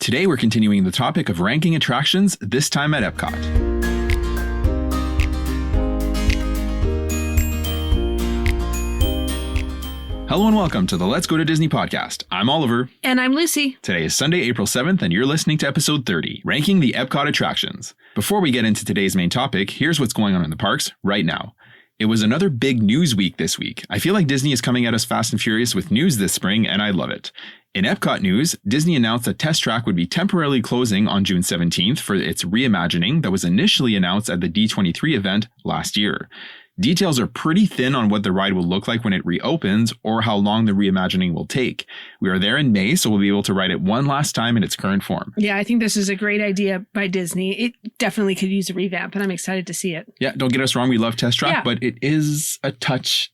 Today we're continuing the topic of ranking attractions, this time at EPCOT. Hello and welcome to the Let's Go to Disney podcast. I'm Oliver. And I'm Lucy. Today is Sunday, April 7th, and you're listening to episode 30, Ranking the EPCOT Attractions. Before we get into today's main topic, here's what's going on in the parks right now. It was another big news week this week. I feel like Disney is coming at us fast and furious with news this spring, and I love it. In EPCOT news, Disney announced that Test Track would be temporarily closing on June 17th for its reimagining that was initially announced at the D23 event last year. Details are pretty thin on what the ride will look like when it reopens or how long the reimagining will take. We are there in May, so we'll be able to ride it one last time in its current form. Yeah, I think this is a great idea by Disney. It definitely could use a revamp, and I'm excited to see it. Yeah, don't get us wrong, we love Test Track, but it is a touch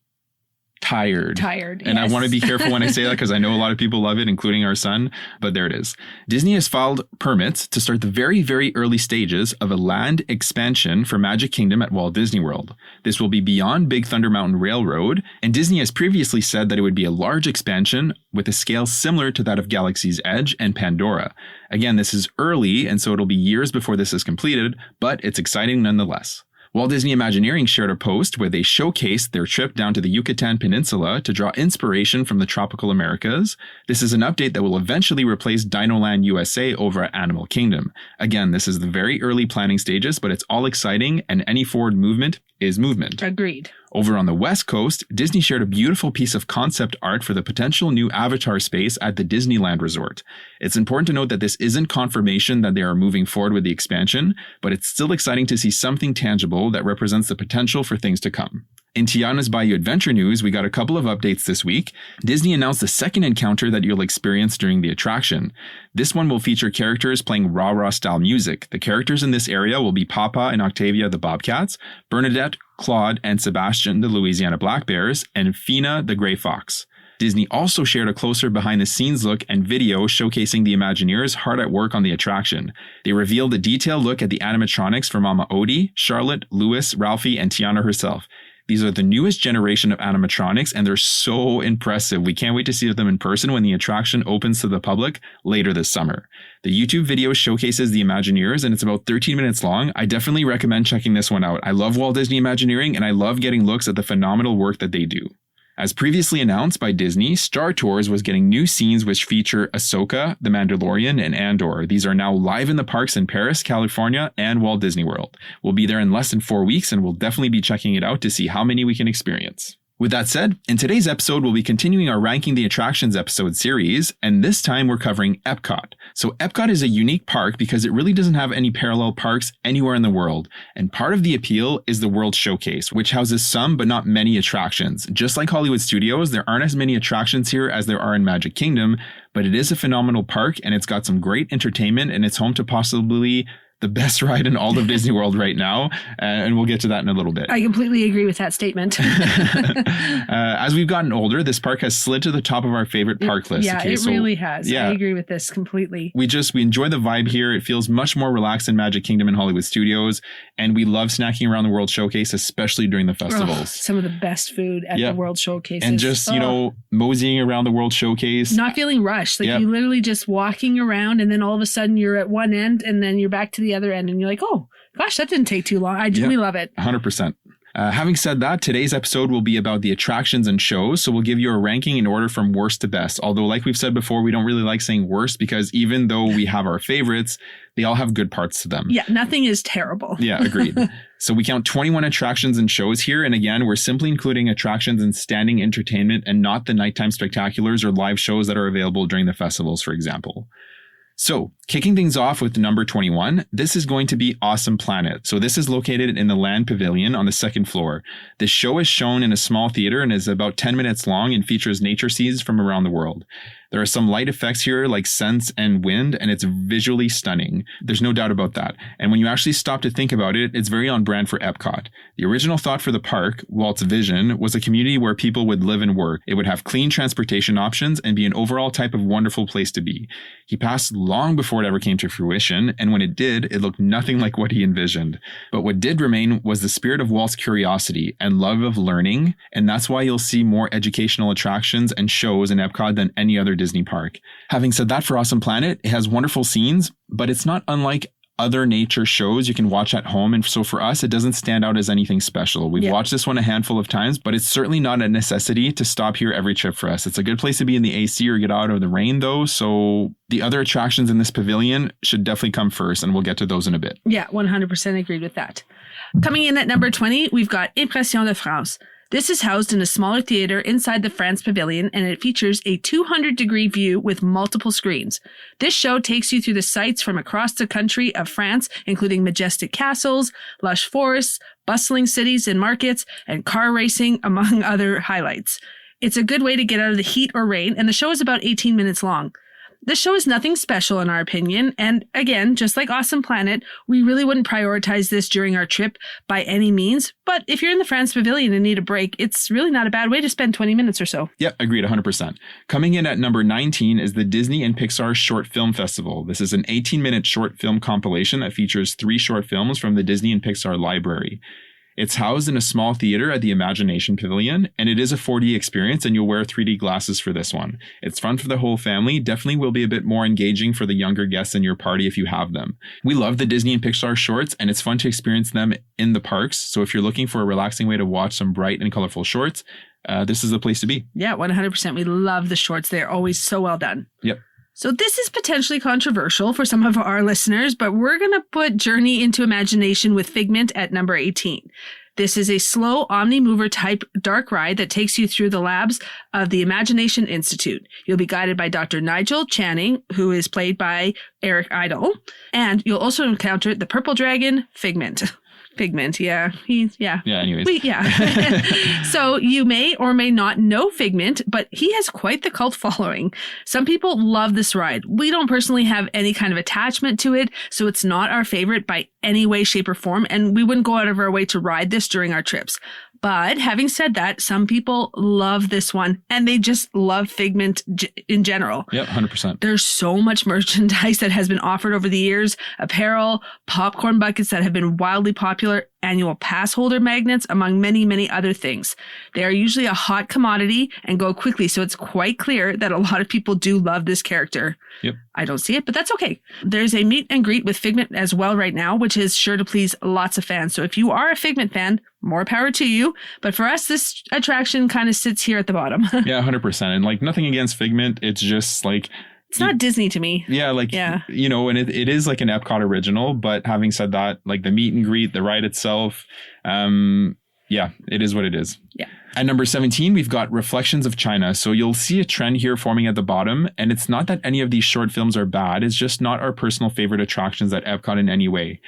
tired. And yes. I want to be careful when I say that because I know a lot of people love it, including our son, but there it is. Disney has filed permits to start the very, very early stages of a land expansion for Magic Kingdom at Walt Disney World. This will be beyond Big Thunder Mountain Railroad, and Disney has previously said that it would be a large expansion with a scale similar to that of Galaxy's Edge and Pandora. Again, this is early, and so it'll be years before this is completed, but it's exciting nonetheless. Walt Disney Imagineering shared a post where they showcased their trip down to the Yucatan Peninsula to draw inspiration from the tropical Americas. This is an update that will eventually replace Dinoland USA over at Animal Kingdom. Again, this is the very early planning stages, but it's all exciting, and any forward movement is movement. Agreed. Over on the West Coast, Disney shared a beautiful piece of concept art for the potential new Avatar space at the Disneyland Resort. It's important to note that this isn't confirmation that they are moving forward with the expansion, but it's still exciting to see something tangible that represents the potential for things to come. In Tiana's Bayou Adventure news, we got a couple of updates this week. Disney announced the second encounter that you'll experience during the attraction. This one will feature characters playing rah-rah style music. The characters in this area will be Papa and Octavia the Bobcats, Bernadette, Claude, and Sebastian the Louisiana Black Bears, and Fina the Gray Fox. Disney also shared a closer behind-the-scenes look and video showcasing the Imagineers hard at work on the attraction. They revealed a detailed look at the animatronics for Mama Odie, Charlotte, Louis, Ralphie, and Tiana herself. These are the newest generation of animatronics, and they're so impressive. We can't wait to see them in person when the attraction opens to the public later this summer. The YouTube video showcases the Imagineers, and it's about 13 minutes long. I definitely recommend checking this one out. I love Walt Disney Imagineering, and I love getting looks at the phenomenal work that they do. As previously announced by Disney, Star Tours was getting new scenes which feature Ahsoka, The Mandalorian, and Andor. These are now live in the parks in Paris, California, and Walt Disney World. We'll be there in less than 4 weeks, and we'll definitely be checking it out to see how many we can experience. With that said, in today's episode, we'll be continuing our Ranking the Attractions episode series, and this time we're covering EPCOT. So EPCOT is a unique park because it really doesn't have any parallel parks anywhere in the world, and part of the appeal is the World Showcase, which houses some but not many attractions. Just like Hollywood Studios, there aren't as many attractions here as there are in Magic Kingdom, but it is a phenomenal park, and it's got some great entertainment, and it's home to possibly the best ride in all of Disney World right now, and we'll get to that in a little bit. I completely agree with that statement. As we've gotten older, this park has slid to the top of our favorite park list. Yeah, it really has. Yeah. I agree with this completely. We enjoy the vibe here. It feels much more relaxed than Magic Kingdom and Hollywood Studios, and we love snacking around the World Showcase, especially during the festivals. Some of the best food at the World Showcase. And just, moseying around the World Showcase. Not feeling rushed. You literally just walking around, and then all of a sudden you're at one end, and then you're back to the other end, and you're like, oh gosh, that didn't take too long. We love it. 100%. Having said that, today's episode will be about the attractions and shows, so we'll give you a ranking in order from worst to best. Although, like we've said before, we don't really like saying worst because even though we have our favorites, they all have good parts to them. Yeah, nothing is terrible. Yeah, agreed. So we count 21 attractions and shows here, and again, we're simply including attractions and standing entertainment and not the nighttime spectaculars or live shows that are available during the festivals, for example. So, kicking things off with number 21, this is going to be Awesome Planet. So this is located in the Land Pavilion on the second floor. The show is shown in a small theater and is about 10 minutes long and features nature scenes from around the world. There are some light effects here like scents and wind, and it's visually stunning. There's no doubt about that. And when you actually stop to think about it, it's very on brand for EPCOT. The original thought for the park, Walt's vision, was a community where people would live and work. It would have clean transportation options and be an overall type of wonderful place to be. He passed long before it ever came to fruition, and when it did, it looked nothing like what he envisioned. But what did remain was the spirit of Walt's curiosity and love of learning, and that's why you'll see more educational attractions and shows in EPCOT than any other Disney park. Having said that, for Awesome Planet, it has wonderful scenes, but it's not unlike other nature shows you can watch at home. And so for us, it doesn't stand out as anything special. We've watched this one a handful of times, but it's certainly not a necessity to stop here every trip for us. It's a good place to be in the AC or get out of the rain though. So the other attractions in this pavilion should definitely come first, and we'll get to those in a bit. Yeah, 100% agreed with that. Coming in at number 20, we've got Impression de France. This is housed in a smaller theater inside the France Pavilion, and it features a 200-degree view with multiple screens. This show takes you through the sights from across the country of France, including majestic castles, lush forests, bustling cities and markets, and car racing, among other highlights. It's a good way to get out of the heat or rain, and the show is about 18 minutes long. This show is nothing special in our opinion, and again, just like Awesome Planet, we really wouldn't prioritize this during our trip by any means, but if you're in the France Pavilion and need a break, it's really not a bad way to spend 20 minutes or so. Yep, agreed 100%. Coming in at number 19 is the Disney and Pixar Short Film Festival. This is an 18-minute short film compilation that features 3 short films from the Disney and Pixar library. It's housed in a small theater at the Imagination Pavilion, and it is a 4D experience, and you'll wear 3D glasses for this one. It's fun for the whole family, definitely will be a bit more engaging for the younger guests in your party if you have them. We love the Disney and Pixar shorts, and it's fun to experience them in the parks, so if you're looking for a relaxing way to watch some bright and colorful shorts, this is the place to be. Yeah, 100%. We love the shorts. They're always so well done. Yep. So this is potentially controversial for some of our listeners, but we're going to put Journey into Imagination with Figment at number 18. This is a slow omni-mover type dark ride that takes you through the labs of the Imagination Institute. You'll be guided by Dr. Nigel Channing, who is played by Eric Idle, and you'll also encounter the purple dragon, Figment. Yeah. Anyways. So you may or may not know Figment, but he has quite the cult following. Some people love this ride. We don't personally have any kind of attachment to it, so it's not our favorite by any way, shape, or form, and we wouldn't go out of our way to ride this during our trips. But having said that, some people love this one, and they just love Figment in general. Yep, 100%. There's so much merchandise that has been offered over the years, apparel, popcorn buckets that have been wildly popular, annual pass holder magnets, among many, many other things. They are usually a hot commodity and go quickly, so it's quite clear that a lot of people do love this character. Yep. I don't see it, but that's okay. There's a meet and greet with Figment as well right now, which is sure to please lots of fans. So if you are a Figment fan, more power to you. But for us, this attraction kind of sits here at the bottom. Yeah, 100%. And like nothing against Figment. It's just like... It's not Disney to me. Yeah, you know, and it is like an EPCOT original. But having said that, like the meet and greet, the ride itself, it is what it is. Yeah. At number 17, we've got Reflections of China. So you'll see a trend here forming at the bottom. And it's not that any of these short films are bad. It's just not our personal favorite attractions at EPCOT in any way.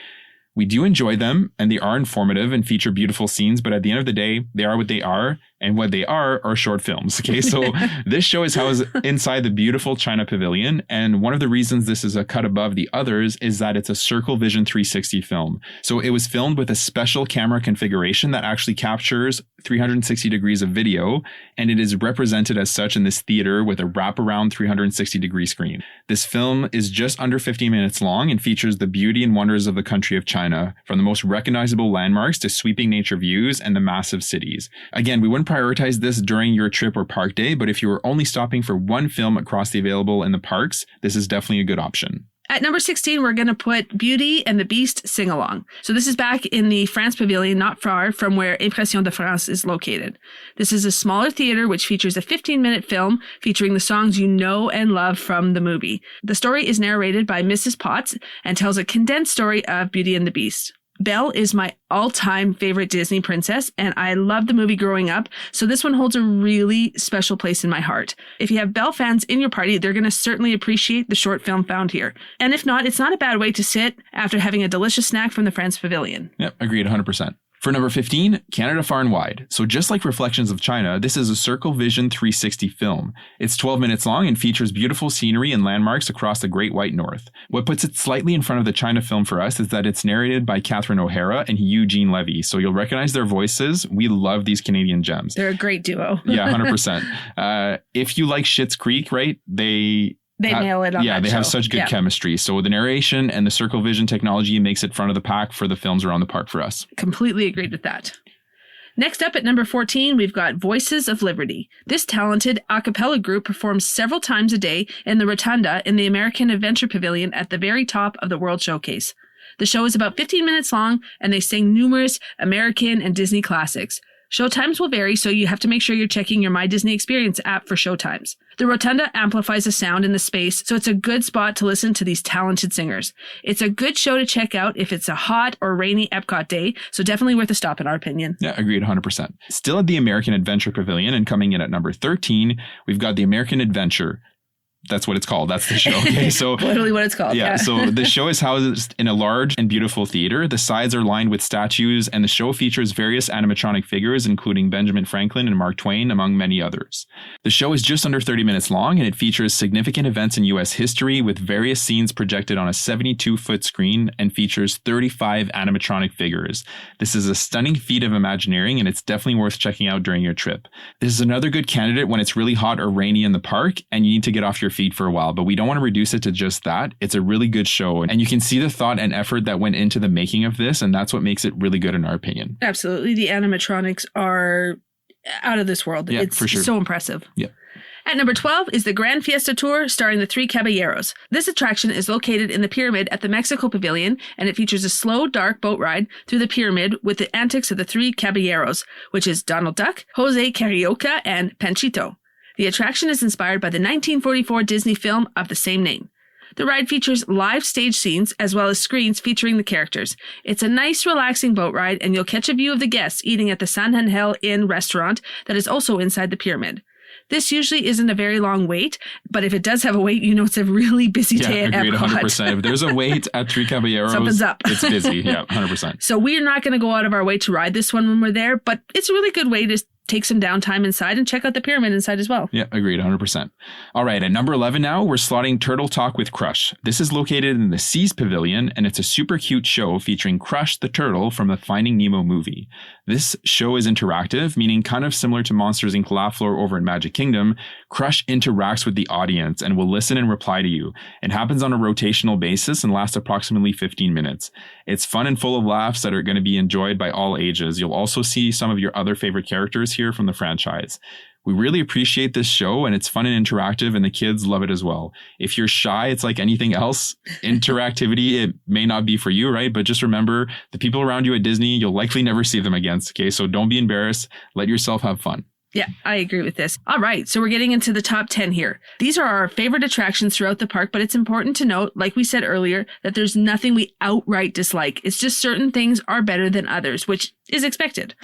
We do enjoy them, and they are informative and feature beautiful scenes, but at the end of the day, they are what they are, and what they are short films. Okay, so this show is housed inside the beautiful China Pavilion, and one of the reasons this is a cut above the others is that it's a Circle Vision 360 film. So it was filmed with a special camera configuration that actually captures 360 degrees of video, and it is represented as such in this theater with a wraparound 360 degree screen. This film is just under 50 minutes long and features the beauty and wonders of the country of China, from the most recognizable landmarks to sweeping nature views and the massive cities. Again, we wouldn't prioritize this during your trip or park day, but if you were only stopping for one film across the available in the parks, this is definitely a good option. At number 16, we're going to put Beauty and the Beast Sing Along. So this is back in the France Pavilion, not far from where Impression de France is located. This is a smaller theater which features a 15-minute film featuring the songs you know and love from the movie. The story is narrated by Mrs. Potts and tells a condensed story of Beauty and the Beast. Belle is my all-time favorite Disney princess, and I loved the movie growing up, so this one holds a really special place in my heart. If you have Belle fans in your party, they're going to certainly appreciate the short film found here. And if not, it's not a bad way to sit after having a delicious snack from the France Pavilion. Yep, agreed 100%. For number 15, Canada Far and Wide. So just like Reflections of China, this is a Circle Vision 360 film. It's 12 minutes long and features beautiful scenery and landmarks across the Great White North. What puts it slightly in front of the China film for us is that it's narrated by Catherine O'Hara and Eugene Levy. So you'll recognize their voices. We love these Canadian gems. They're a great duo. Yeah, 100%. If you like Schitt's Creek, right, They nail it on they show. have such good chemistry. So the narration and the Circle Vision technology makes it front of the pack for the films around the park for us. Completely agreed with that. Next up at number 14, we've got Voices of Liberty. This talented a cappella group performs several times a day in the Rotunda in the American Adventure Pavilion at the very top of the World Showcase. The show is about 15 minutes long, and they sing numerous American and Disney classics. Showtimes will vary, so you have to make sure you're checking your My Disney Experience app for showtimes. The Rotunda amplifies the sound in the space, so it's a good spot to listen to these talented singers. It's a good show to check out if it's a hot or rainy EPCOT day, so definitely worth a stop in our opinion. Yeah, agreed 100%. Still at the American Adventure Pavilion and coming in at number 13, we've got the American Adventure. That's what it's called. That's the show. Okay, so literally what it's called. Yeah. So the show is housed in a large and beautiful theater. The sides are lined with statues, and the show features various animatronic figures, including Benjamin Franklin and Mark Twain, among many others. The show is just under 30 minutes long, and it features significant events in U.S. history with various scenes projected on a 72-foot screen and features 35 animatronic figures. This is a stunning feat of Imagineering, and it's definitely worth checking out during your trip. This is another good candidate when it's really hot or rainy in the park, and you need to get off your feet for a while, but we don't want to reduce it to just that. It's a really good show, and you can see the thought and effort that went into the making of this, and that's what makes it really good in our opinion. Absolutely. The animatronics are out of this world. Yeah, it's for sure. So impressive. Yeah. At number 12 is the Grand Fiesta Tour starring the Three Caballeros. This attraction is located in the pyramid at the Mexico Pavilion, and it features a slow, dark boat ride through the pyramid with the antics of the Three Caballeros, which is Donald Duck, Jose Carioca, and Panchito. The attraction is inspired by the 1944 Disney film of the same name. The ride features live stage scenes as well as screens featuring the characters. It's a nice, relaxing boat ride, and you'll catch a view of the guests eating at the San Angel Inn restaurant that is also inside the pyramid. This usually isn't a very long wait, but if it does have a wait, you know it's a really busy day at agreed, EPCOT. 100%. If there's a wait at Three Caballeros, something's up. It's busy. Yeah, 100%. So we're not going to go out of our way to ride this one when we're there, but it's a really good way to take some downtime inside and check out the pyramid inside as well. Yeah, agreed, 100%. All right, at number 11 now, we're slotting Turtle Talk with Crush. This is located in the Seas Pavilion, and it's a super cute show featuring Crush the turtle from the Finding Nemo movie. This show is interactive, meaning kind of similar to Monsters, Inc. Laughflore over in Magic Kingdom. Crush interacts with the audience and will listen and reply to you. It happens on a rotational basis and lasts approximately 15 minutes. It's fun and full of laughs that are going to be enjoyed by all ages. You'll also see some of your other favorite characters here from the franchise. We really appreciate this show, and it's fun and interactive, and the kids love it as well. If you're shy, it's like anything else. Interactivity, it may not be for you, right? But just remember, the people around you at Disney, you'll likely never see them again. Okay, so don't be embarrassed. Let yourself have fun. Yeah, I agree with this. All right, so we're getting into the top 10 here. These are our favorite attractions throughout the park, but it's important to note, like we said earlier, that there's nothing we outright dislike. It's just certain things are better than others, which is expected.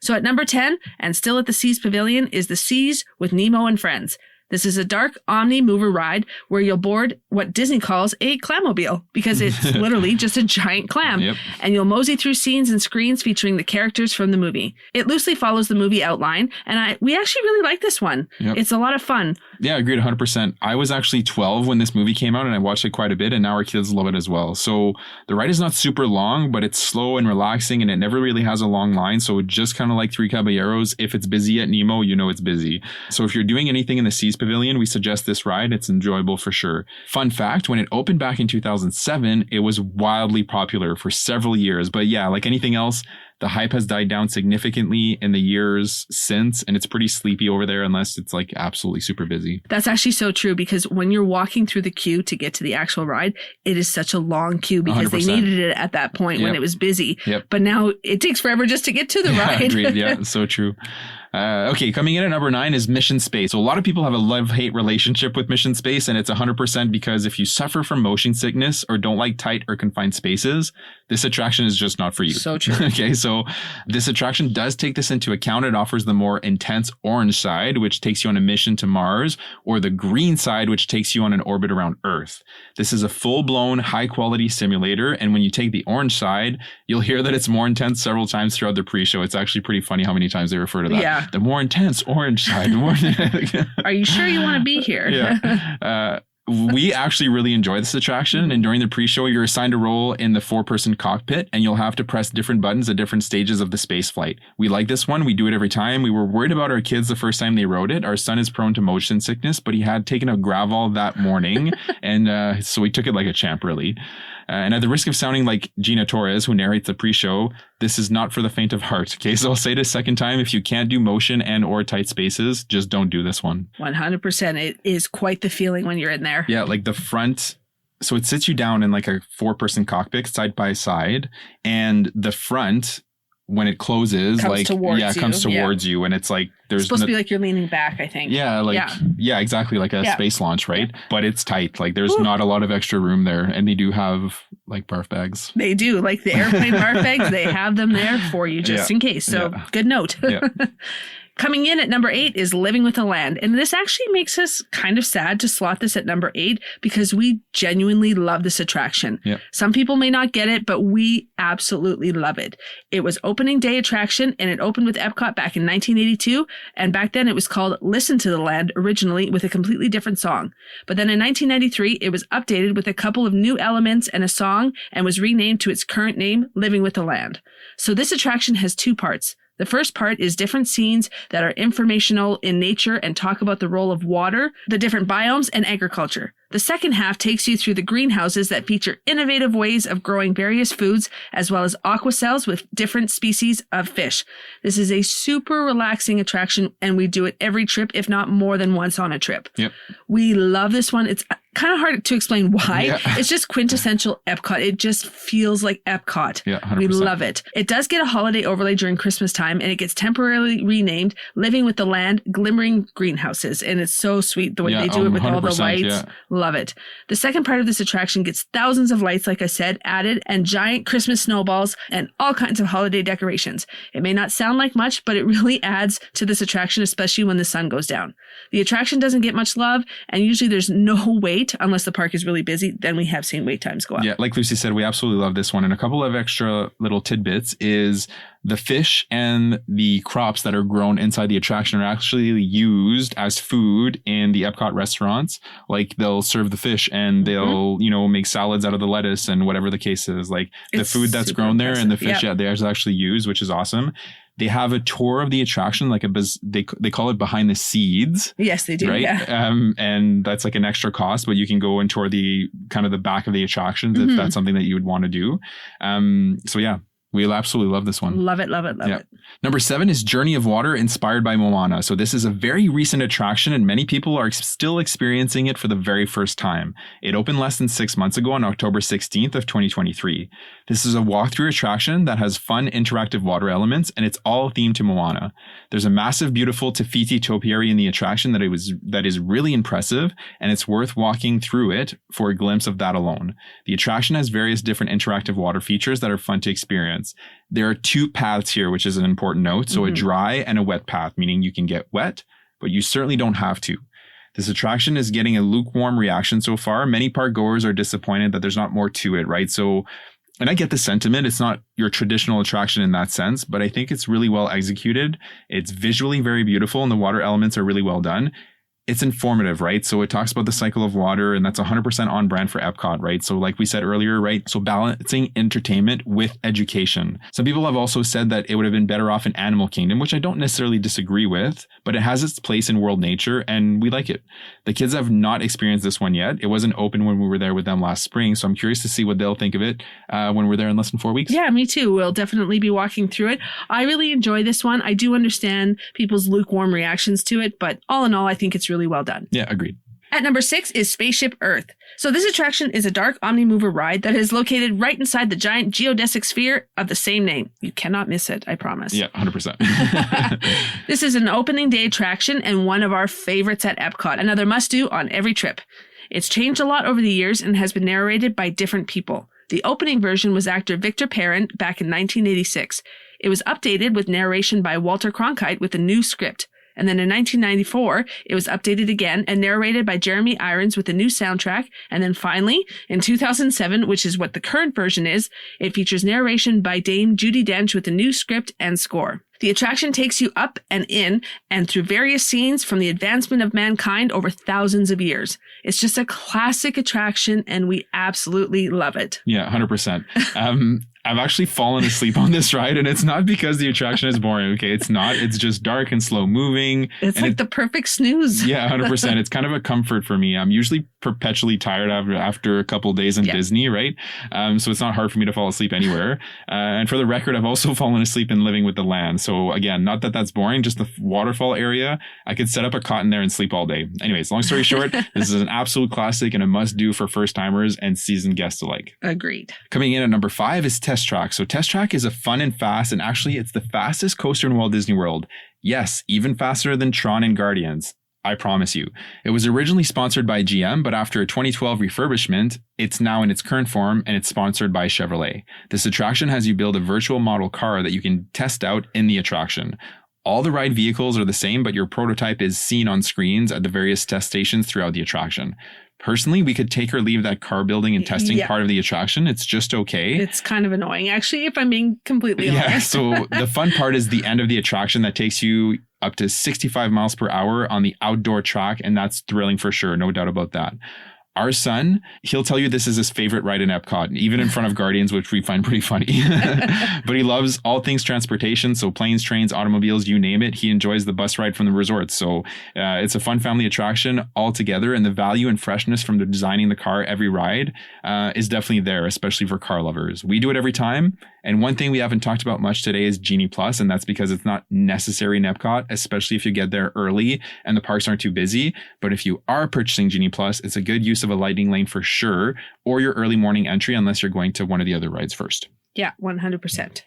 So at number 10, and still at the Seas Pavilion, is the Seas with Nemo and Friends. This is a dark omni-mover ride where you'll board what Disney calls a clammobile, because it's literally just a giant clam. Yep. And you'll mosey through scenes and screens featuring the characters from the movie. It loosely follows the movie outline, and we actually really like this one. Yep. It's a lot of fun. Yeah, agreed 100%. I was actually 12 when this movie came out, and I watched it quite a bit, and now our kids love it as well. So the ride is not super long, but it's slow and relaxing, and it never really has a long line. So just kind of like Three Caballeros, if it's busy at Nemo, you know it's busy. So if you're doing anything in the Seas Pavilion, we suggest this ride. It's enjoyable for sure. Fun fact, when it opened back in 2007, it was wildly popular for several years. But yeah, like anything else, the hype has died down significantly in the years since, and it's pretty sleepy over there unless it's like absolutely super busy. That's actually so true, because when you're walking through the queue to get to the actual ride, it is such a long queue because 100%. They needed it at that point when it was busy. Yep. But now it takes forever just to get to the ride. Agreed. Yeah, so true. Okay, coming in at number 9 is Mission Space. So a lot of people have a love-hate relationship with Mission Space, and it's 100% because if you suffer from motion sickness or don't like tight or confined spaces, this attraction is just not for you. So true. Okay, so this attraction does take this into account. It offers the more intense orange side, which takes you on a mission to Mars, or the green side, which takes you on an orbit around Earth. This is a full-blown, high-quality simulator, and when you take the orange side, you'll hear that it's more intense several times throughout the pre-show. It's actually pretty funny how many times they refer to that. Yeah. The more intense orange side. The more Are you sure you want to be here? Yeah. We actually really enjoy this attraction, and during the pre-show, you're assigned a role in the 4-person cockpit, and you'll have to press different buttons at different stages of the space flight. We like this one. We do it every time. We were worried about our kids the first time they rode it. Our son is prone to motion sickness, but he had taken a gravel that morning, and so we took it like a champ, really. And at the risk of sounding like Gina Torres, who narrates the pre-show, this is not for the faint of heart. Okay, so I'll say it a second time. If you can't do motion and or tight spaces, just don't do this one. 100%. It is quite the feeling when you're in there. Yeah, like the front. So it sits you down in like a 4-person cockpit side by side, and the front, when it closes, comes towards you, and it's like there's supposed to be like you're leaning back, I think. Yeah, exactly, like a space launch, right? But it's tight. Like there's not a lot of extra room there, and they do have like barf bags. They do, like the airplane barf bags. They have them there for you just in case. So good note. Yeah. Coming in at number 8 is Living with the Land. And this actually makes us kind of sad to slot this at number 8 because we genuinely love this attraction. Yep. Some people may not get it, but we absolutely love it. It was opening day attraction and it opened with EPCOT back in 1982. And back then it was called Listen to the Land originally with a completely different song. But then in 1993, it was updated with a couple of new elements and a song and was renamed to its current name, Living with the Land. So this attraction has 2 parts. The first part is different scenes that are informational in nature and talk about the role of water, the different biomes, and agriculture. The second half takes you through the greenhouses that feature innovative ways of growing various foods, as well as aqua cells with different species of fish. This is a super relaxing attraction, and we do it every trip, if not more than once on a trip. Yep. We love this one. It's kind of hard to explain why. Yeah. It's just quintessential EPCOT. It just feels like EPCOT. Yeah, 100%. We love it. It does get a holiday overlay during Christmas time, and it gets temporarily renamed Living with the Land Glimmering Greenhouses. And it's so sweet the way they do it with all the lights. Yeah. Love it. The second part of this attraction gets thousands of lights, like I said, added, and giant Christmas snowballs and all kinds of holiday decorations. It may not sound like much, but it really adds to this attraction, especially when the sun goes down. The attraction doesn't get much love, and usually there's no wait unless the park is really busy. Then we have seen wait times go up. Yeah, like Lucy said, we absolutely love this one. And a couple of extra little tidbits is the fish and the crops that are grown inside the attraction are actually used as food in the EPCOT restaurants. Like they'll serve the fish and they'll, make salads out of the lettuce and whatever the case is. Like the food that's grown there and the fish, they actually use, which is awesome. They have a tour of the attraction, like they call it Behind the Seeds. Yes, they do. Right. Yeah. And that's like an extra cost, but you can go and tour the kind of the back of the attractions if that's something that you would want to do. So yeah. We'll absolutely love this one. Love it, love it, love it. Number 7 is Journey of Water, inspired by Moana. So this is a very recent attraction and many people are still experiencing it for the very first time. It opened less than 6 months ago on October 16th of 2023. This is a walkthrough attraction that has fun interactive water elements and it's all themed to Moana. There's a massive, beautiful Te Fiti topiary in the attraction that is really impressive and it's worth walking through it for a glimpse of that alone. The attraction has various different interactive water features that are fun to experience. There are 2 paths here, which is an important note. So a dry and a wet path, meaning you can get wet, but you certainly don't have to. This attraction is getting a lukewarm reaction so far. Many park goers are disappointed that there's not more to it, right? So, and I get the sentiment. It's not your traditional attraction in that sense, but I think it's really well executed. It's visually very beautiful and the water elements are really well done. It's informative, right? So it talks about the cycle of water and that's 100% on brand for EPCOT, right? So like we said earlier, right? So balancing entertainment with education. Some people have also said that it would have been better off in Animal Kingdom, which I don't necessarily disagree with, but it has its place in world nature and we like it. The kids have not experienced this one yet. It wasn't open when we were there with them last spring. So I'm curious to see what they'll think of it when we're there in less than 4 weeks. Yeah, me too. We'll definitely be walking through it. I really enjoy this one. I do understand people's lukewarm reactions to it, but all in all, I think it's really well done. Yeah, agreed. At number 6 is Spaceship Earth. So this attraction is a dark omnimover ride that is located right inside the giant geodesic sphere of the same name. You cannot miss it, I promise. Yeah, 100%. This is an opening day attraction and one of our favorites at EPCOT, another must-do on every trip. It's changed a lot over the years and has been narrated by different people. The opening version was actor Victor Perrin back in 1986. It was updated with narration by Walter Cronkite with a new script. And then in 1994, it was updated again and narrated by Jeremy Irons with a new soundtrack. And then finally, in 2007, which is what the current version is, it features narration by Dame Judi Dench with a new script and score. The attraction takes you up and in and through various scenes from the advancement of mankind over thousands of years. It's just a classic attraction and we absolutely love it. Yeah, 100%. I've actually fallen asleep on this ride, and it's not because the attraction is boring. Okay, it's not. It's just dark and slow moving. It's like the perfect snooze. Yeah, 100%. It's kind of a comfort for me. I'm usually perpetually tired after a couple of days in Disney, right? So it's not hard for me to fall asleep anywhere. And for the record, I've also fallen asleep in Living with the Land. So again, not that that's boring, just the waterfall area. I could set up a cot in there and sleep all day. Anyways, long story short, this is an absolute classic and a must do for first timers and seasoned guests alike. Agreed. Coming in at number 5 is Test Track. So Test Track is a fun and fast, and actually it's the fastest coaster in Walt Disney World. Yes, even faster than Tron and Guardians. I promise you. It was originally sponsored by GM, but after a 2012 refurbishment, it's now in its current form and it's sponsored by Chevrolet. This attraction has you build a virtual model car that you can test out in the attraction. All the ride vehicles are the same, but your prototype is seen on screens at the various test stations throughout the attraction. Personally, we could take or leave that car building and testing part of the attraction. It's just okay. It's kind of annoying, actually, if I'm being completely honest. Yeah, so the fun part is the end of the attraction that takes you up to 65 miles per hour on the outdoor track, and that's thrilling for sure, no doubt about that. Our son, he'll tell you this is his favorite ride in Epcot, even in front of Guardians, which we find pretty funny. But he loves all things transportation, so planes, trains, automobiles, you name it. He enjoys the bus ride from the resort. So it's a fun family attraction altogether, and the value and freshness from the designing the car every ride is definitely there, especially for car lovers. We do it every time. And one thing we haven't talked about much today is Genie Plus, and that's because it's not necessary in Epcot, especially if you get there early and the parks aren't too busy. But if you are purchasing Genie Plus, it's a good use of a lightning lane for sure, or your early morning entry unless you're going to one of the other rides first. Yeah, 100%.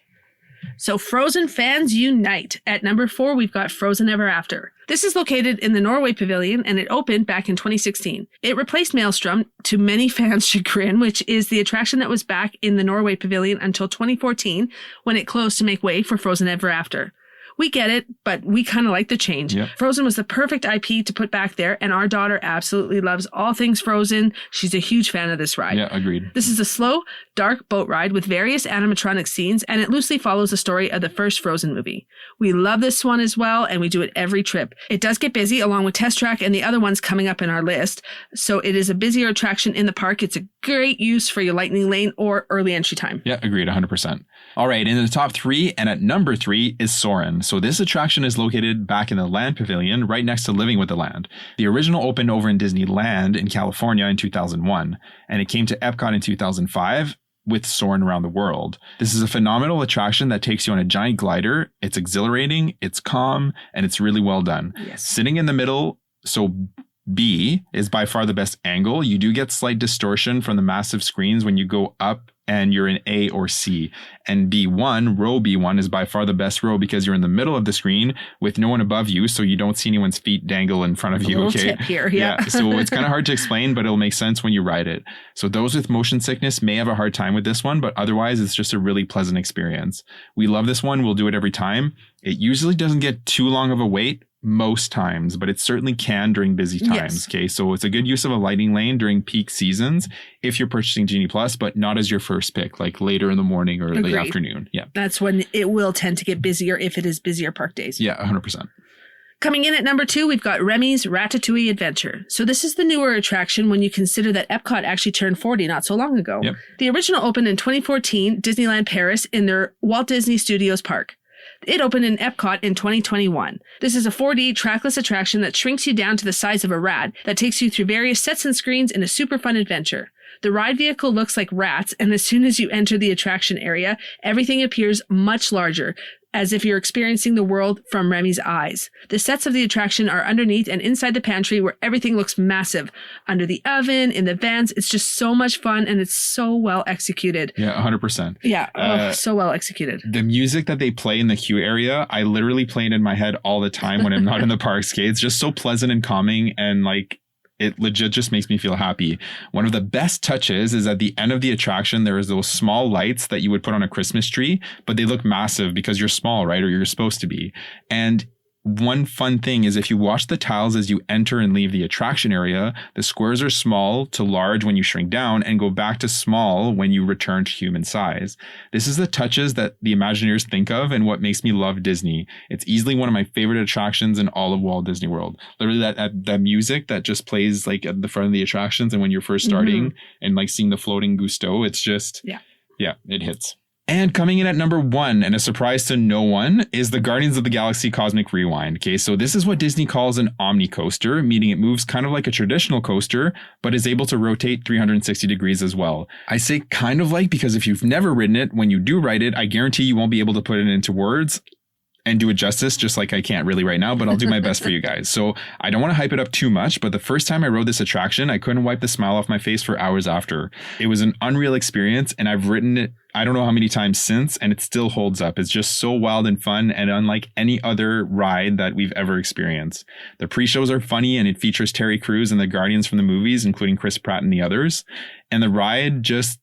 So Frozen fans unite. At number 4, we've got Frozen Ever After. This is located in the Norway Pavilion, and it opened back in 2016. It replaced Maelstrom, to many fans' chagrin, which is the attraction that was back in the Norway Pavilion until 2014, when it closed to make way for Frozen Ever After. We get it, but we kind of like the change. Yep. Frozen was the perfect IP to put back there, and our daughter absolutely loves all things Frozen. She's a huge fan of this ride. Yeah, agreed. This is a slow, dark boat ride with various animatronic scenes, and it loosely follows the story of the first Frozen movie. We love this one as well, and we do it every trip. It does get busy, along with Test Track and the other ones coming up in our list, so it is a busier attraction in the park. It's a great use for your lightning lane or early entry time. Yeah, agreed, 100%. All right, in the top 3, and at number 3 is Soarin'. So this attraction is located back in the Land Pavilion, right next to Living with the Land. The original opened over in Disneyland in California in 2001, and it came to Epcot in 2005 with Soarin' Around the World. This is a phenomenal attraction that takes you on a giant glider. It's exhilarating, it's calm, and it's really well done. Yes. Sitting in the middle, so B is by far the best angle. You do get slight distortion from the massive screens when you go up and you're in A or C. And B1, row B1 is by far the best row because you're in the middle of the screen with no one above you, so you don't see anyone's feet dangle in front of you. A little tip here, yeah. So it's kind of hard to explain, but it'll make sense when you ride it. So those with motion sickness may have a hard time with this one, but otherwise it's just a really pleasant experience. We love this one. We'll do it every time. It usually doesn't get too long of a wait most times, but it certainly can during busy times. Yes. Okay, so it's a good use of a lightning lane during peak seasons if you're purchasing Genie Plus, but not as your first pick, like later in the morning or late afternoon. Yeah, that's when it will tend to get busier if it is busier park days. Yeah, 100%. Coming in at number 2, we've got Remy's Ratatouille Adventure. So this is the newer attraction when you consider that Epcot actually turned 40 not so long ago. Yep. The original opened in 2014, Disneyland Paris, in their Walt Disney Studios park. It opened in Epcot in 2021. This is a 4D trackless attraction that shrinks you down to the size of a rat that takes you through various sets and screens in a super fun adventure. The ride vehicle looks like rats, and as soon as you enter the attraction area, everything appears much larger, as if you're experiencing the world from Remy's eyes. The sets of the attraction are underneath and inside the pantry where everything looks massive. Under the oven, in the vents, it's just so much fun and it's so well executed. Yeah, 100%. Yeah, so well executed. The music that they play in the queue area, I literally play it in my head all the time when I'm not in the parks. Okay? It's just so pleasant and calming, and like, it legit just makes me feel happy. One of the best touches is at the end of the attraction, there is those small lights that you would put on a Christmas tree, but they look massive because you're small, right? Or you're supposed to be. And one fun thing is if you watch the tiles as you enter and leave the attraction area, the squares are small to large when you shrink down and go back to small when you return to human size. This is the touches that the Imagineers think of and what makes me love Disney. It's easily one of my favorite attractions in all of Walt Disney World. Literally that music that just plays like at the front of the attractions and when you're first starting and like seeing the floating Gusteau, it's just, yeah, it hits. And coming in at number 1, and a surprise to no one, is the Guardians of the Galaxy Cosmic Rewind. Okay, so this is what Disney calls an omni-coaster, meaning it moves kind of like a traditional coaster, but is able to rotate 360 degrees as well. I say kind of like because if you've never ridden it, when you do ride it, I guarantee you won't be able to put it into words and do it justice, just like I can't really right now, but I'll do my best for you guys. So I don't want to hype it up too much, but the first time I rode this attraction, I couldn't wipe the smile off my face for hours after. It was an unreal experience, and I've ridden it I don't know how many times since, and it still holds up. It's just so wild and fun and unlike any other ride that we've ever experienced. The pre-shows are funny, and it features Terry Crews and the Guardians from the movies, including Chris Pratt and the others. And the ride just...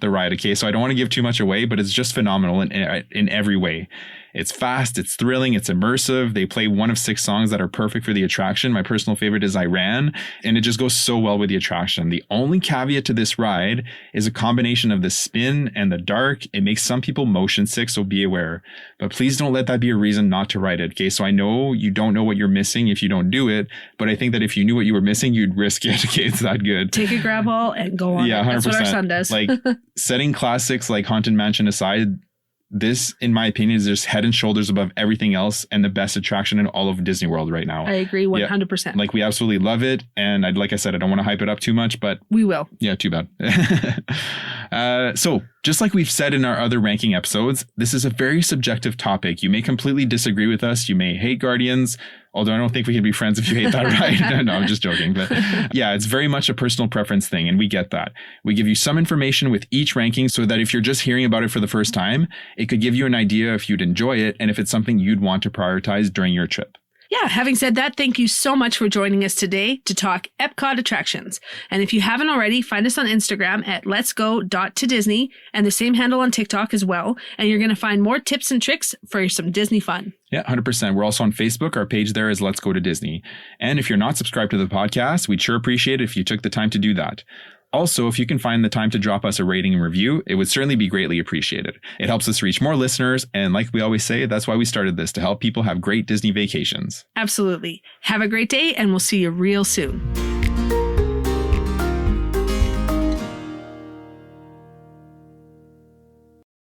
okay, so I don't want to give too much away, but it's just phenomenal in every way. It's fast, it's thrilling, it's immersive. They play one of 6 songs that are perfect for the attraction. My personal favorite is I Ran, and it just goes so well with the attraction. The only caveat to this ride is a combination of the spin and the dark. It makes some people motion sick, so be aware. But please don't let that be a reason not to ride it, okay? So I know you don't know what you're missing if you don't do it, but I think that if you knew what you were missing, you'd risk it, okay? It's that good. Take a grab ball and go on. Yeah, 100%. That's what our son does. Like, setting classics like Haunted Mansion aside, this, in my opinion, is just head and shoulders above everything else and the best attraction in all of Disney World right now. I agree 100%. Yeah, like, we absolutely love it. And like I said, I don't want to hype it up too much, but... we will. Yeah, too bad. So, just like we've said in our other ranking episodes, this is a very subjective topic. You may completely disagree with us. You may hate Guardians, although I don't think we can be friends if you hate that ride. No, I'm just joking. But yeah, it's very much a personal preference thing, and we get that. We give you some information with each ranking so that if you're just hearing about it for the first time, it could give you an idea if you'd enjoy it and if it's something you'd want to prioritize during your trip. Yeah, having said that, thank you so much for joining us today to talk EPCOT attractions. And if you haven't already, find us on Instagram at letsgo.todisney and the same handle on TikTok as well. And you're going to find more tips and tricks for some Disney fun. Yeah, 100%. We're also on Facebook. Our page there is Let's Go to Disney. And if you're not subscribed to the podcast, we'd sure appreciate it if you took the time to do that. Also, if you can find the time to drop us a rating and review, it would certainly be greatly appreciated. It helps us reach more listeners, and like we always say, that's why we started this, to help people have great Disney vacations. Absolutely. Have a great day, and we'll see you real soon.